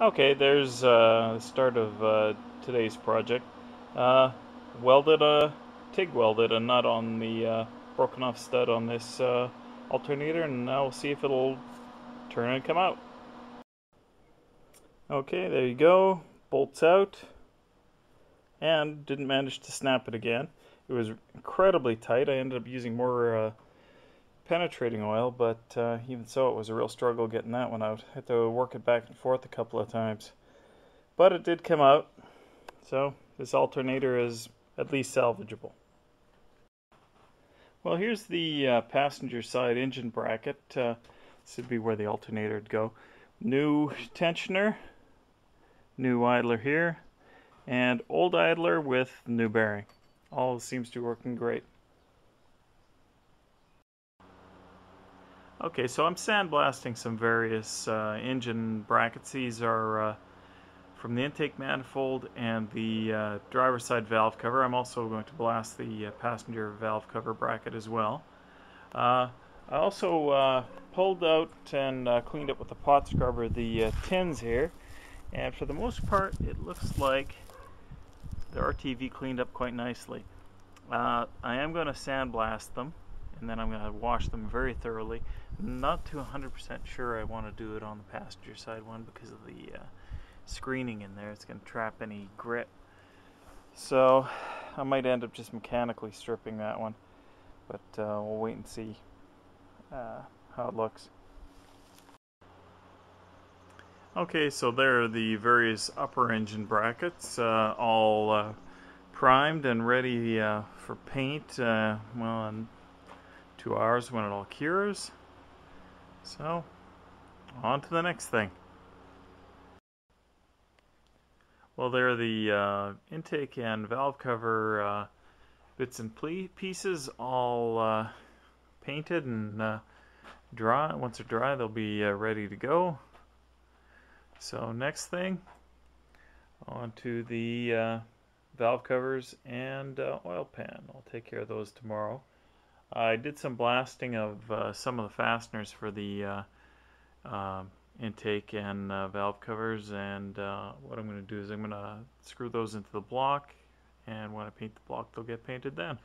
Okay, there's the start of today's project. Uh, TIG welded a nut on the broken off stud on this alternator, and now we'll see if it'll turn and come out. Okay, there you go. Bolts out, and didn't manage to snap it again. It was incredibly tight. I ended up using more penetrating oil, but even so, it was a real struggle getting that one out. I had to work it back and forth a couple of times. But it did come out, so this alternator is at least salvageable. Well, here's the passenger side engine bracket. This would be where the alternator would go. New tensioner, new idler here, and old idler with new bearing. All seems to be working great. Okay, so I'm sandblasting some various engine brackets. These are from the intake manifold and the driver's side valve cover. I'm also going to blast the passenger valve cover bracket as well. I also pulled out and cleaned up with a pot scrubber the tins here, and for the most part it looks like the RTV cleaned up quite nicely. I am going to sandblast them, and then I'm going to wash them very thoroughly. Not too 100% sure I want to do it on the passenger side one because of the screening in there. It's going to trap any grit. So I might end up just mechanically stripping that one, but we'll wait and see how it looks. Okay, so there are the various upper engine brackets, all primed and ready for paint, well, in 2 hours when it all cures. So, on to the next thing. Well, there are the intake and valve cover bits and pieces all painted and dry. Once they're dry, they'll be ready to go. So next thing, on to the valve covers and oil pan. I'll take care of those tomorrow. I did some blasting of some of the fasteners for the intake and valve covers, and what I'm going to do is I'm going to screw those into the block, and when I paint the block they'll get painted then.